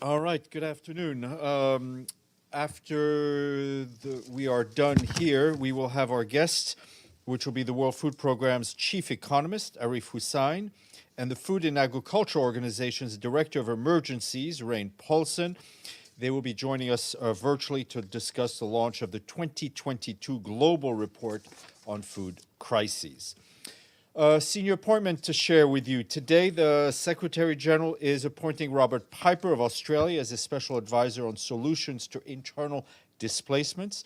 All right, good afternoon. After we are done here, we will have our guest, which will be the World Food Programme's chief economist, Arif Hussain, and the Food and Agriculture Organization's Director of Emergencies, Rain Paulson. They will be joining us virtually to discuss the launch of the 2022 Global Report on Food Crises. Senior appointment to share with you. Today, the Secretary General is appointing Robert Piper of Australia as a special advisor on solutions to internal displacements.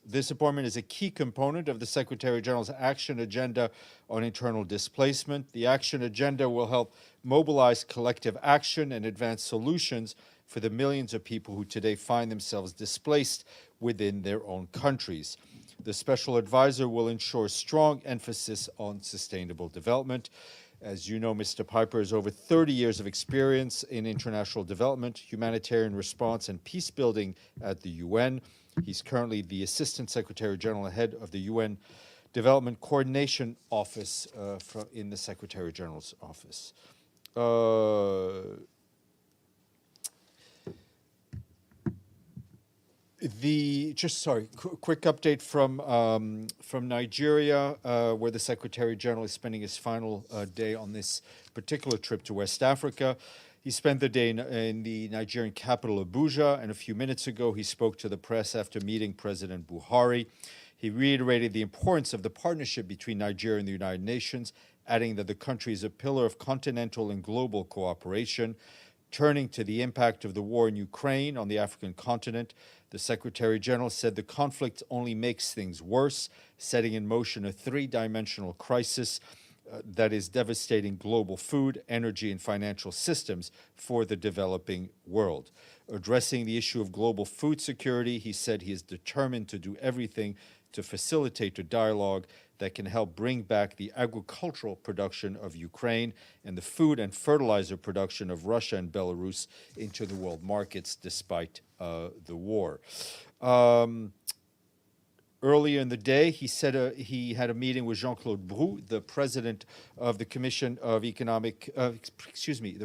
This appointment is a key component of the Secretary General's action agenda on internal displacement. The action agenda will help mobilize collective action and advance solutions for the millions of people who today find themselves displaced within their own countries. The special advisor will ensure strong emphasis on sustainable development. As you know, Mr. Piper has over 30 years of experience in international development, humanitarian response, and peacebuilding at the UN. He's currently the Assistant Secretary General and head of the UN Development Coordination Office in the Secretary General's office. Quick update from Nigeria, where the Secretary General is spending his final day on this particular trip to West Africa. He spent the day in the Nigerian capital, Abuja, and a few minutes ago he spoke to the press after meeting President Buhari. He reiterated the importance of the partnership between Nigeria and the United Nations, adding that the country is a pillar of continental and global cooperation. Turning to the impact of the war in Ukraine on the African continent, the Secretary General said the conflict only makes things worse, setting in motion a three-dimensional crisis that is devastating global food, energy, and financial systems for the developing world. Addressing the issue of global food security, he said he is determined to do everything to facilitate a dialogue that can help bring back the agricultural production of Ukraine and the food and fertilizer production of Russia and Belarus into the world markets despite the war. Earlier in the day, he said he had a meeting with Jean-Claude Brou, the president of the Commission of the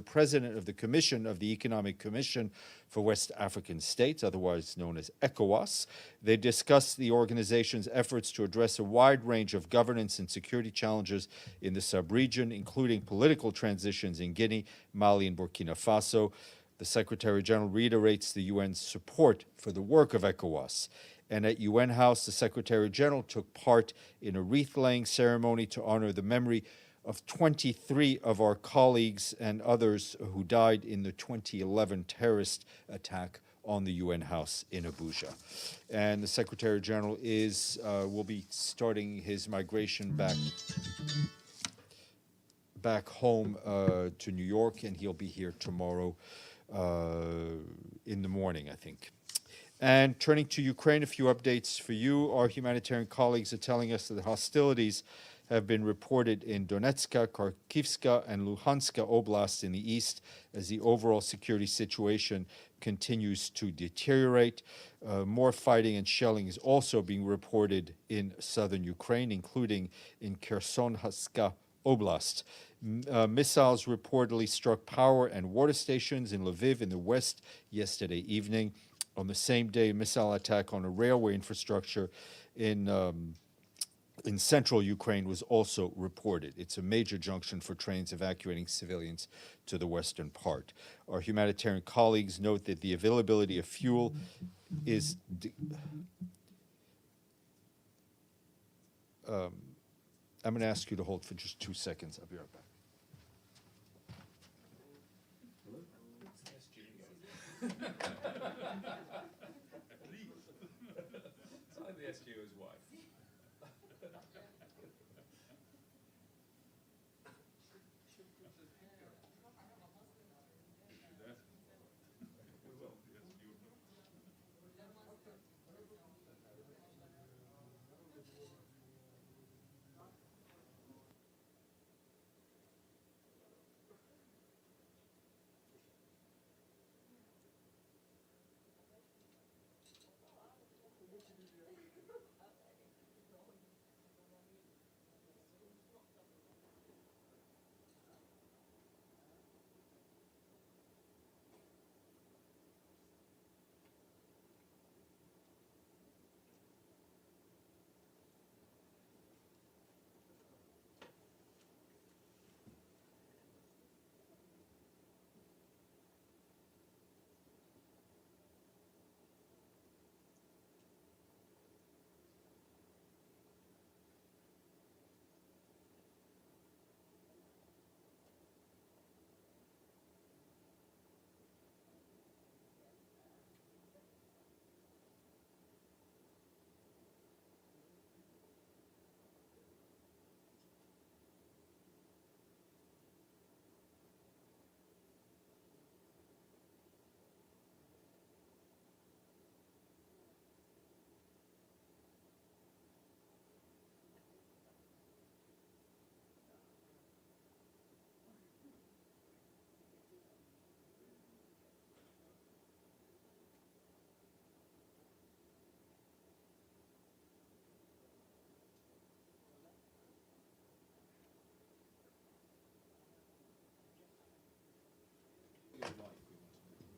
president of the Commission of the Economic Commission for West African States, otherwise known as ECOWAS. They discussed the organization's efforts to address a wide range of governance and security challenges in the sub-region, including political transitions in Guinea, Mali, and Burkina Faso. The Secretary General reiterates the UN's support for the work of ECOWAS. And at UN House, the Secretary General took part in a wreath-laying ceremony to honor the memory of 23 of our colleagues and others who died in the 2011 terrorist attack on the UN House in Abuja. And the Secretary General will be starting his migration back home to New York, and he'll be here tomorrow in the morning, I think. And turning to Ukraine, a few updates for you. Our humanitarian colleagues are telling us that the hostilities have been reported in Donetsk, Kharkivska, and Luhansk oblasts in the east as the overall security situation continues to deteriorate. More fighting and shelling is also being reported in southern Ukraine, including in Kherson-Haska Oblast. Missiles reportedly struck power and water stations in Lviv in the west yesterday evening. On the same day, a missile attack on a railway infrastructure in central Ukraine was also reported. It's a major junction for trains evacuating civilians to the western part. Our humanitarian colleagues note that the availability of fuel is... I'm going to ask you to hold for just 2 seconds. I'll be right back. I'm the SGO's wife.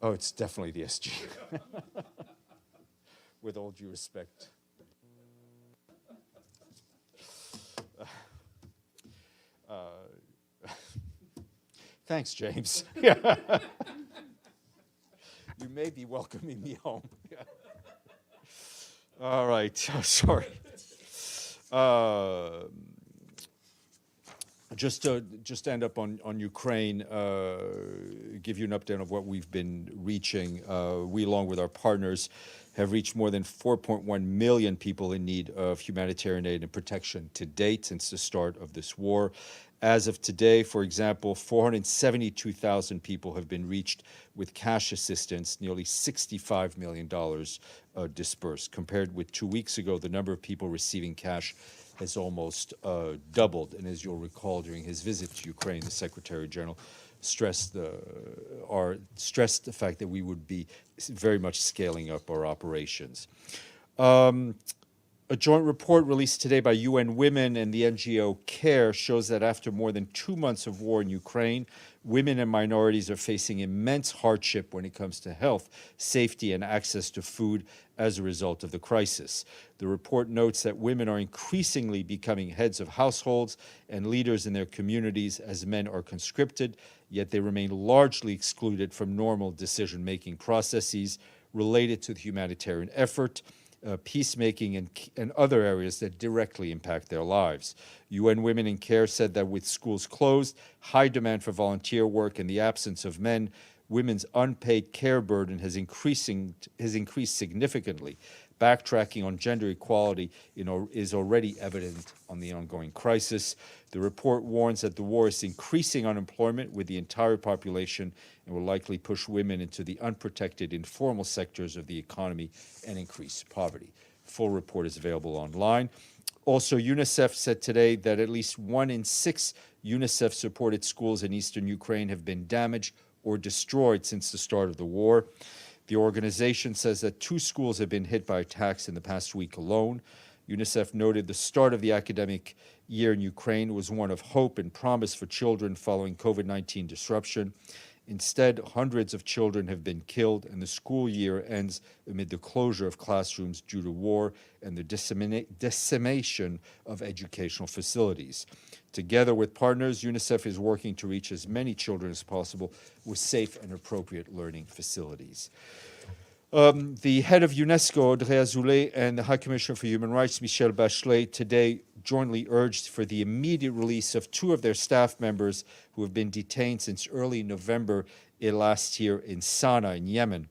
Oh, it's definitely the SG. With all due respect. Thanks, James. You may be welcoming me home. All right, sorry. Just to end up on Ukraine, give you an update of what we've been reaching. We, along with our partners, have reached more than 4.1 million people in need of humanitarian aid and protection to date since the start of this war. As of today, for example, 472,000 people have been reached with cash assistance, nearly $65 million dispersed. Compared with 2 weeks ago, the number of people receiving cash has almost doubled. And as you'll recall, during his visit to Ukraine, the Secretary General stressed the fact that we would be very much scaling up our operations. A joint report released today by UN Women and the NGO CARE shows that after more than 2 months of war in Ukraine, women and minorities are facing immense hardship when it comes to health, safety, and access to food as a result of the crisis. The report notes that women are increasingly becoming heads of households and leaders in their communities as men are conscripted, yet they remain largely excluded from normal decision-making processes related to the humanitarian effort, peacemaking, and other areas that directly impact their lives. UN Women in Care said that with schools closed, high demand for volunteer work, and the absence of men, women's unpaid care burden has increased significantly. Backtracking on gender equality is already evident on the ongoing crisis. The report warns that the war is increasing unemployment with the entire population and will likely push women into the unprotected informal sectors of the economy and increase poverty. Full report is available online. Also, UNICEF said today that at least 1 in 6 UNICEF-supported schools in eastern Ukraine have been damaged or destroyed since the start of the war. The organization says that 2 schools have been hit by attacks in the past week alone. UNICEF noted the start of the academic year in Ukraine was one of hope and promise for children following COVID-19 disruption. Instead, hundreds of children have been killed, and the school year ends amid the closure of classrooms due to war and the decimation of educational facilities. Together with partners, UNICEF is working to reach as many children as possible with safe and appropriate learning facilities. The head of UNESCO, Audrey Azoulay, and the High Commissioner for Human Rights, Michelle Bachelet, today jointly urged for the immediate release of 2 of their staff members who have been detained since early November last year in Sana'a in Yemen.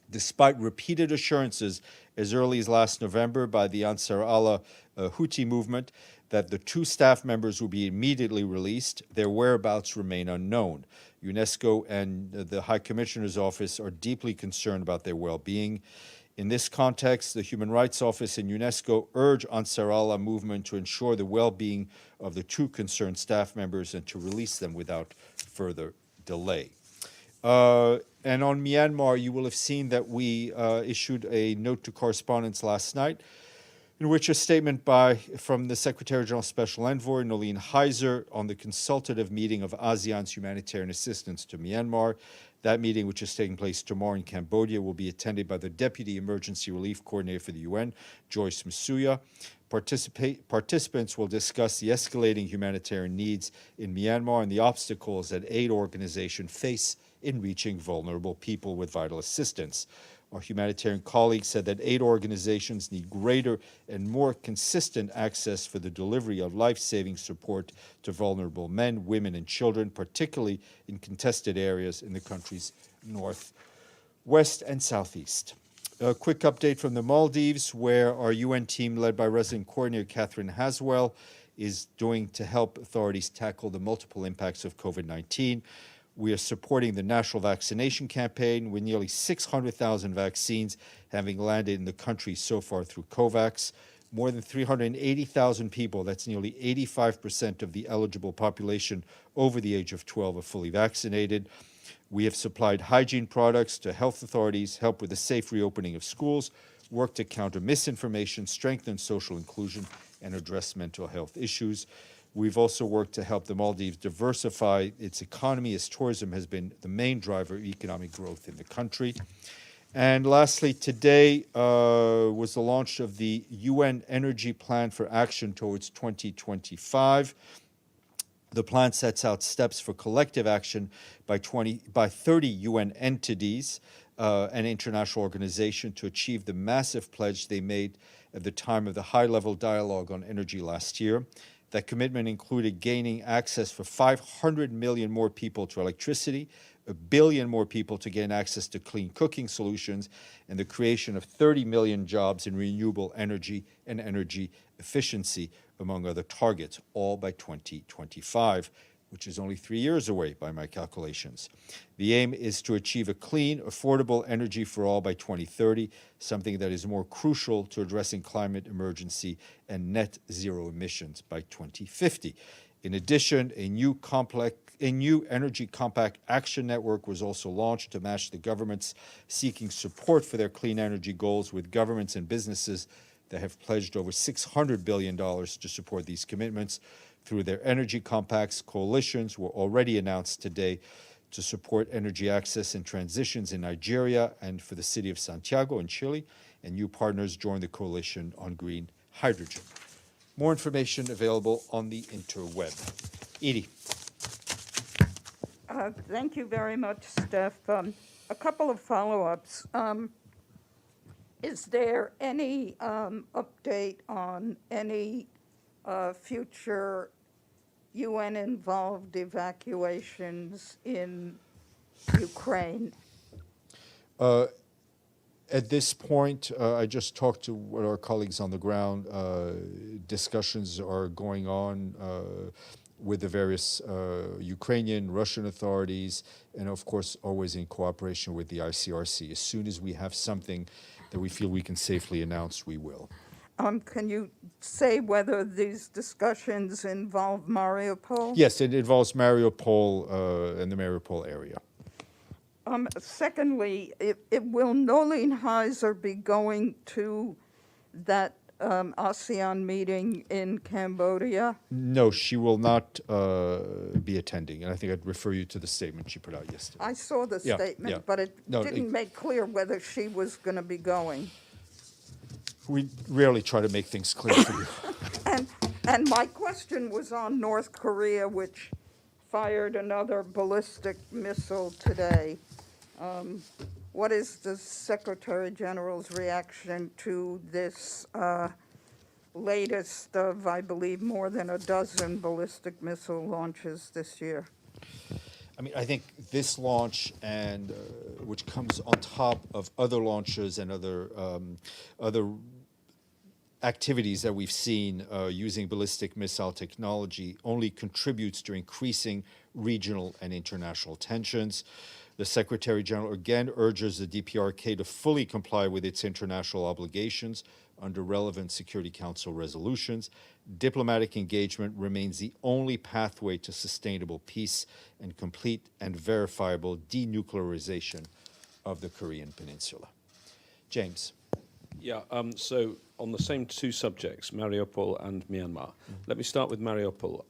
Despite repeated assurances as early as last November by the Ansar Allah Houthi movement that the 2 staff members will be immediately released, their whereabouts remain unknown. UNESCO and the High Commissioner's Office are deeply concerned about their well-being. In this context, the Human Rights Office and UNESCO urge Ansar Allah movement to ensure the well-being of the 2 concerned staff members and to release them without further delay. And on Myanmar, you will have seen that we issued a note to correspondents last night in which a statement from the Secretary General Special Envoy, Noeleen Heyzer, on the consultative meeting of ASEAN's humanitarian assistance to Myanmar. That meeting, which is taking place tomorrow in Cambodia, will be attended by the Deputy Emergency Relief Coordinator for the UN, Joyce Msuya. Participants will discuss the escalating humanitarian needs in Myanmar and the obstacles that aid organizations face in reaching vulnerable people with vital assistance. Our humanitarian colleagues said that aid organizations need greater and more consistent access for the delivery of life-saving support to vulnerable men, women, and children, particularly in contested areas in the country's north, west, and southeast. A quick update from the Maldives, where our UN team, led by resident coordinator Catherine Haswell, is doing to help authorities tackle the multiple impacts of COVID-19. We are supporting the national vaccination campaign with nearly 600,000 vaccines having landed in the country so far through COVAX. More than 380,000 people, that's nearly 85% of the eligible population over the age of 12, are fully vaccinated. We have supplied hygiene products to health authorities, help with the safe reopening of schools, work to counter misinformation, strengthen social inclusion, and address mental health issues. We've also worked to help the Maldives diversify its economy, as tourism has been the main driver of economic growth in the country. And lastly, today was the launch of the UN Energy Plan for Action towards 2025. The plan sets out steps for collective action by 30 UN entities and international organizations to achieve the massive pledge they made at the time of the high-level dialogue on energy last year. That commitment included gaining access for 500 million more people to electricity, 1 billion more people to gain access to clean cooking solutions, and the creation of 30 million jobs in renewable energy and energy efficiency, among other targets, all by 2025, which is only 3 years away by my calculations. The aim is to achieve a clean, affordable energy for all by 2030, something that is more crucial to addressing climate emergency and net zero emissions by 2050. In addition, a new Energy Compact Action Network was also launched to match the governments seeking support for their clean energy goals with governments and businesses that have pledged over $600 billion to support these commitments. Through their energy compacts, coalitions were already announced today to support energy access and transitions in Nigeria and for the city of Santiago in Chile, and new partners joined the coalition on green hydrogen. More information available on the interweb. Edie. Thank you very much, Steph. A couple of follow-ups. Is there any update on any future UN-involved evacuations in Ukraine? At this point, I just talked to our colleagues on the ground. Discussions are going on with the various Ukrainian, Russian authorities, and of course, always in cooperation with the ICRC. As soon as we have something that we feel we can safely announce, we will. Can you say whether these discussions involve Mariupol? Yes, it involves Mariupol and the Mariupol area. Secondly, will Nolene Heiser be going to that ASEAN meeting in Cambodia? No, she will not be attending, and I think I'd refer you to the statement she put out yesterday. I saw the statement, but it didn't make clear whether she was going to be going. We rarely try to make things clear for you. And my question was on North Korea, which fired another ballistic missile today. What is the Secretary General's reaction to this latest of, I believe, more than a dozen ballistic missile launches this year? I mean, I think this launch, and which comes on top of other launches and other activities that we've seen using ballistic missile technology, only contributes to increasing regional and international tensions. The Secretary General again urges the DPRK to fully comply with its international obligations under relevant Security Council resolutions. Diplomatic engagement remains the only pathway to sustainable peace and complete and verifiable denuclearization of the Korean Peninsula. James. Yeah, so on the same two subjects, Mariupol and Myanmar. Let me start with Mariupol.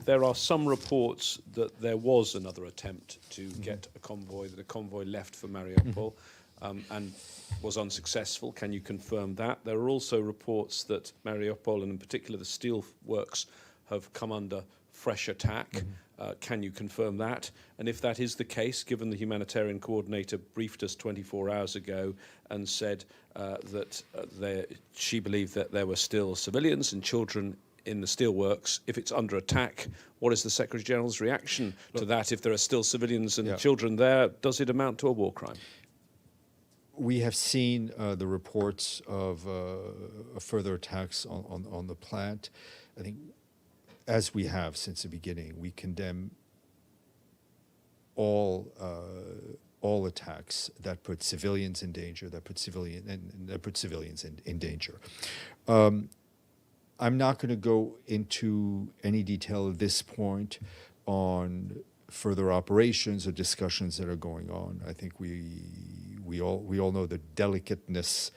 There are some reports that there was another attempt to get a convoy, that a convoy left for Mariupol and was unsuccessful. Can you confirm that? There are also reports that Mariupol, and in particular the steel works, have come under fresh attack. Can you confirm that? And if that is the case, given the humanitarian coordinator briefed us 24 hours ago and said that she believed that there were still civilians and children in the steelworks, if it's under attack, what is the Secretary General's reaction to that? If there are still civilians and children there, does it amount to a war crime? We have seen the reports of further attacks on the plant. I think, as we have since the beginning, we condemn all attacks that put civilians in danger, that put civilians in danger. I'm not going to go into any detail at this point on further operations or discussions that are going on. I think we all know the delicateness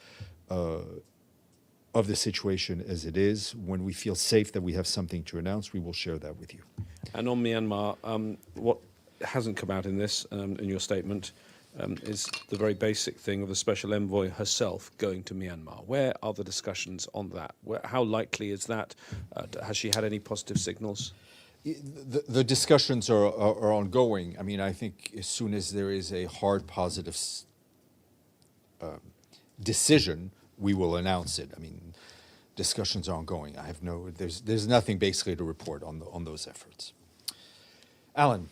of the situation as it is. When we feel safe that we have something to announce, we will share that with you. And on Myanmar, what hasn't come out in this, in your statement, is the very basic thing of the Special Envoy herself going to Myanmar. Where are the discussions on that? How likely is that? Has she had any positive signals? The discussions are ongoing. I mean, I think as soon as there is a hard positive decision, we will announce it. I mean, discussions are ongoing. I have there's nothing basically to report on those efforts. Alan.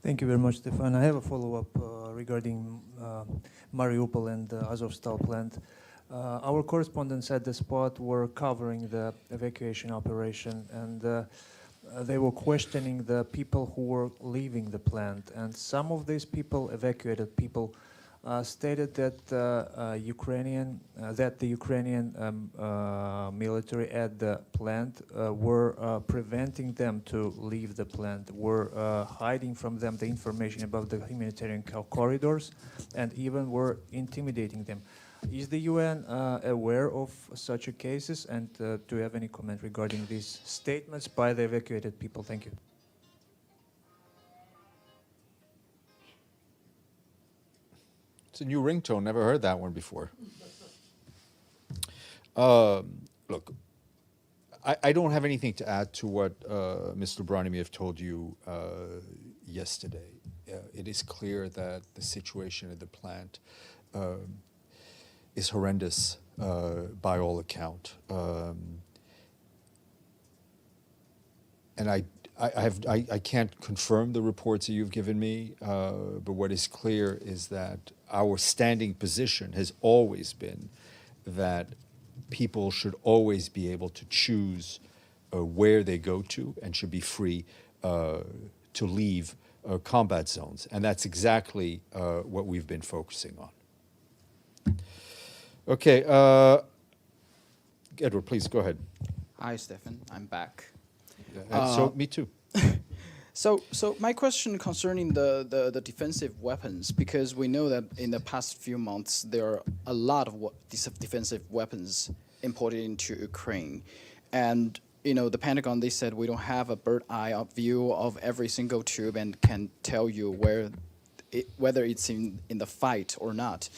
Thank you very much, Stéphane. I have a follow-up regarding Mariupol and the Azovstal plant. Our correspondents at the spot were covering the evacuation operation, and they were questioning the people who were leaving the plant. And some of these people, evacuated people, stated that the Ukrainian military at the plant were preventing them to leave the plant, were hiding from them the information about the humanitarian corridors, and even were intimidating them. Is the UN aware of such a cases, and do you have any comment regarding these statements by the evacuated people? Thank you. It's a new ringtone. Never heard that one before. Look, I don't have anything to add to what Mr. Branimir told you yesterday. It is clear that the situation at the plant is horrendous by all account. And I can't confirm the reports that you've given me, but what is clear is that our standing position has always been that people should always be able to choose where they go to and should be free to leave combat zones. And that's exactly what we've been focusing on. Okay, Edward, please go ahead. Hi, Stephen. I'm back. So, me too. So my question concerning the defensive weapons, because we know that in the past few months there are a lot of defensive weapons imported into Ukraine, and the Pentagon, they said we don't have a bird eye view of every single tube and can tell you whether it's in the fight or not.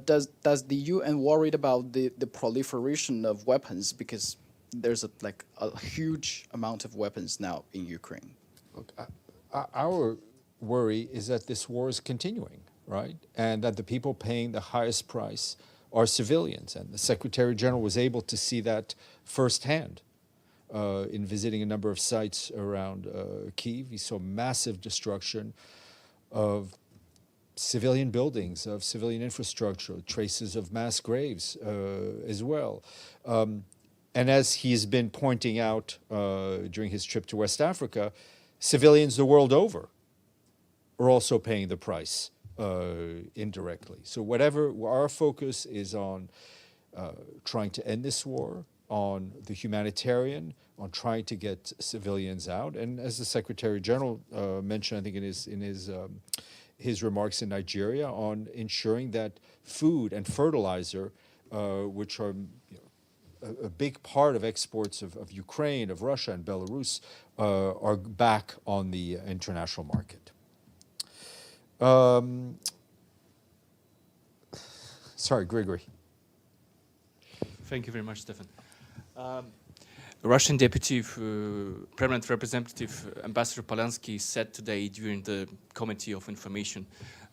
Does the UN worried about the proliferation of weapons, because there's a huge amount of weapons now in Ukraine? Look, our worry is that this war is continuing, right? And that the people paying the highest price are civilians. And the Secretary General was able to see that firsthand in visiting a number of sites around Kyiv. He saw massive destruction of civilian buildings, of civilian infrastructure, traces of mass graves as well. And as he's been pointing out during his trip to West Africa, civilians the world over are also paying the price indirectly. So whatever our focus is on trying to end this war, on the humanitarian, on trying to get civilians out, and as the Secretary General mentioned, I think in his remarks in Nigeria, on ensuring that food and fertilizer, which are a big part of exports of Ukraine, of Russia, and Belarus, are back on the international market. Sorry, Grigory. Thank you very much, Stefan. Russian Deputy Permanent Representative Ambassador Polanski said today during the Committee of Information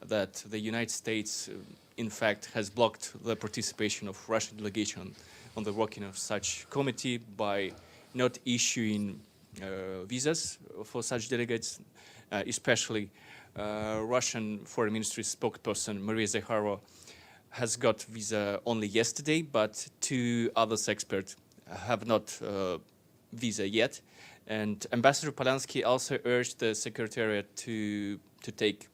that the United States, in fact, has blocked the participation of Russian delegation on the working of such committee by not issuing visas for such delegates, especially Russian Foreign Ministry spokesperson Maria Zakharova has got visa only yesterday, but two others experts have not visa yet. And Ambassador Polanski also urged the Secretariat to take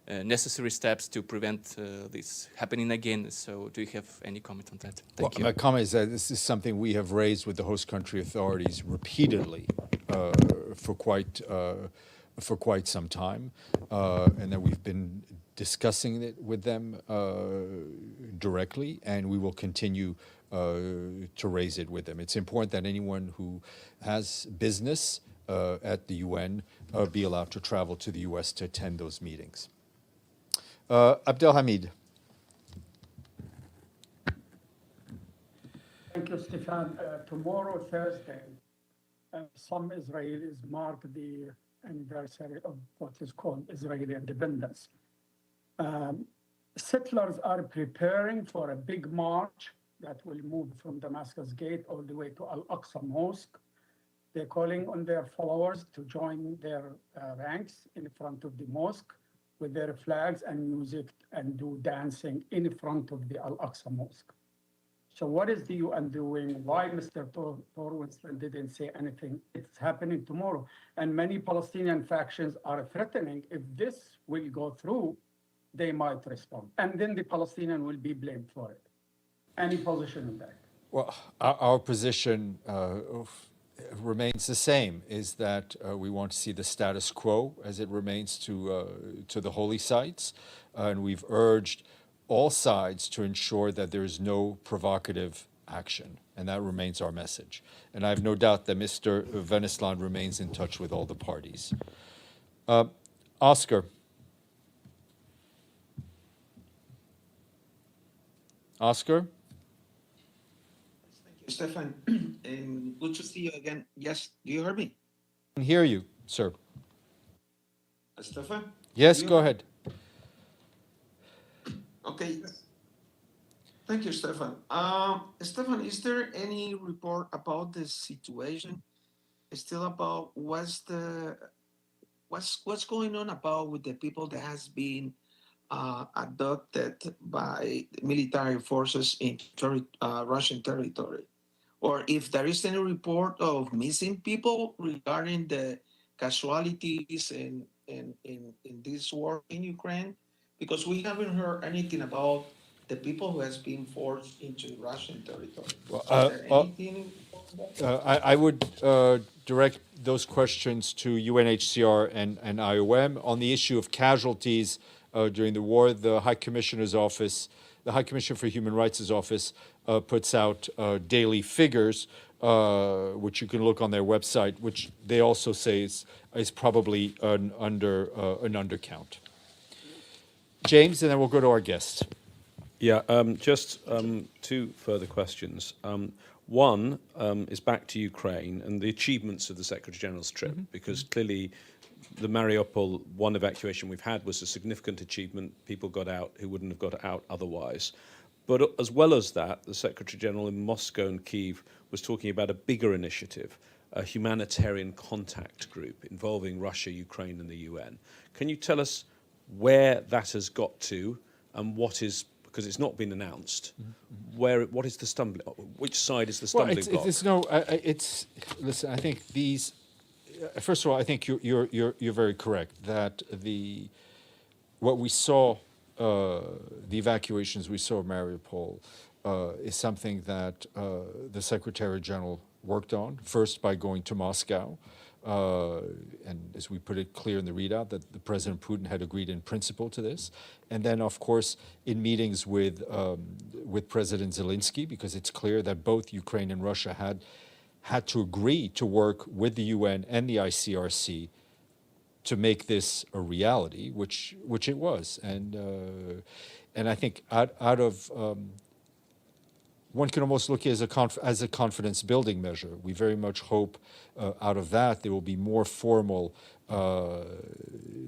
necessary steps to prevent this happening again. So do you have any comment on that? Thank you. My comment is that this is something we have raised with the host country authorities repeatedly for quite some time, and that we've been discussing it with them directly, and we will continue to raise it with them. It's important that anyone who has business at the UN be allowed to travel to the US to attend those meetings. Abdelhamid. Thank you, Stéphane. Tomorrow, Thursday, some Israelis mark the anniversary of what is called Israeli independence. Settlers are preparing for a big march that will move from Damascus Gate all the way to Al-Aqsa Mosque. They're calling on their followers to join their ranks in front of the mosque with their flags and music and do dancing in front of the Al-Aqsa Mosque. So what is the UN doing? Why Mr. Thorwaldsen didn't say anything? It's happening tomorrow. And many Palestinian factions are threatening if this will go through, they might respond. And then the Palestinian will be blamed for it. Any position on that? Well, our position remains the same, is that we want to see the status quo as it remains to the holy sites. And we've urged all sides to ensure that there is no provocative action. And that remains our message. And I have no doubt that Mr. Venislan remains in touch with all the parties. Oscar. Oscar? Stéphane, good to see you again. Yes, do you hear me? I can hear you, sir. Stéphane? Yes, go ahead. Okay. Thank you, Stéphane. Stéphane, is there any report about the situation? Still about what's going on about with the people that has been abducted by military forces in Russian territory? Or if there is any report of missing people regarding the casualties in this war in Ukraine? Because we haven't heard anything about the people who has been forced into Russian territory. Well, Is there anything? I would direct those questions to UNHCR and IOM. On the issue of casualties during the war, the High Commissioner's Office, the High Commissioner for Human Rights' Office puts out daily figures, which you can look on their website, which they also say is probably an undercount. James, and then we'll go to our guest. Yeah, just two further questions. One is back to Ukraine and the achievements of the Secretary-General's trip, because clearly the Mariupol one evacuation we've had was a significant achievement. People got out who wouldn't have got out otherwise. But as well as that, the Secretary-General in Moscow and Kyiv was talking about a bigger initiative, a humanitarian contact group involving Russia, Ukraine and the UN. Can you tell us where that has got to and what is, because it's not been announced, what is the stumbling, which side is the stumbling block? Listen, I think these, first of all, I think you're very correct that what we saw, the evacuations we saw of Mariupol is something that the Secretary General worked on, first by going to Moscow, and as we put it clear in the readout, that the President Putin had agreed in principle to this, and then of course in meetings with President Zelensky, because it's clear that both Ukraine and Russia had to agree to work with the UN and the ICRC to make this a reality, which it was, and I think out of one can almost look at it as a confidence building measure. We very much hope out of that there will be more formal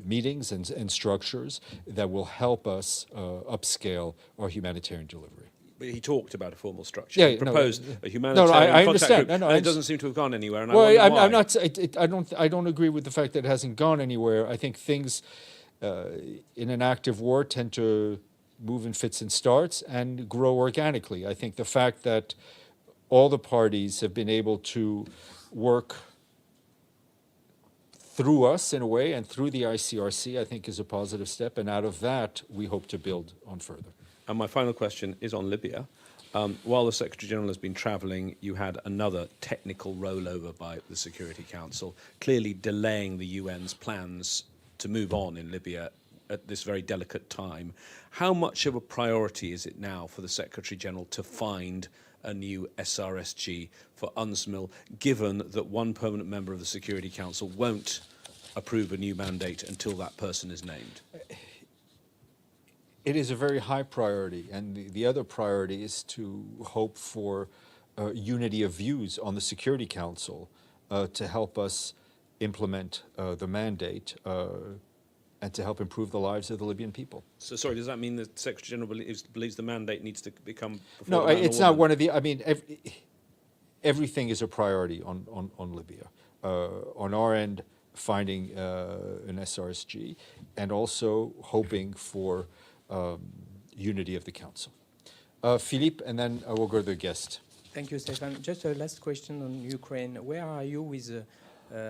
meetings and structures that will help us upscale our humanitarian delivery. But he talked about a formal structure. Yeah, he proposed a humanitarian I contact understand. group, No, and it doesn't seem to have gone anywhere. And well, I wonder why. I'm not. I don't agree with the fact that it hasn't gone anywhere. I think things in an active war tend to move in fits and starts and grow organically. I think the fact that all the parties have been able to work through us in a way and through the ICRC, I think is a positive step. And out of that, we hope to build on further. And my final question is on Libya. While the Secretary General has been travelling, you had another technical rollover by the Security Council, clearly delaying the UN's plans to move on in Libya at this very delicate time. How much of a priority is it now for the Secretary General to find a new SRSG for UNSMIL, given that one permanent member of the Security Council won't approve a new mandate until that person is named? It is a very high priority, and the other priority is to hope for unity of views on the Security Council to help us implement the mandate and to help improve the lives of the Libyan people. So, sorry, does that mean the Secretary General believes the mandate needs to become before No, the man or it's not woman? one of the, I mean, everything is a priority on Libya. On our end, finding an SRSG, and also hoping for unity of the Council. Philippe, and then we'll go to the guest. Thank you, Stéphane. Just a last question on Ukraine. Where are you with the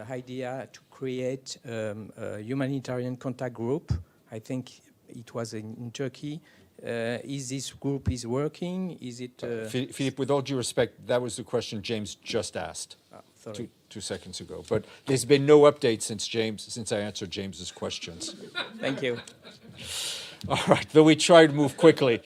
idea to create a humanitarian contact group? I think it was in Turkey. Is this group is working? Is it? Philippe, with all due respect, that was the question James just asked Sorry. two seconds ago. But there's been no update since I answered James's questions. Thank you. All right, though we try to move quickly.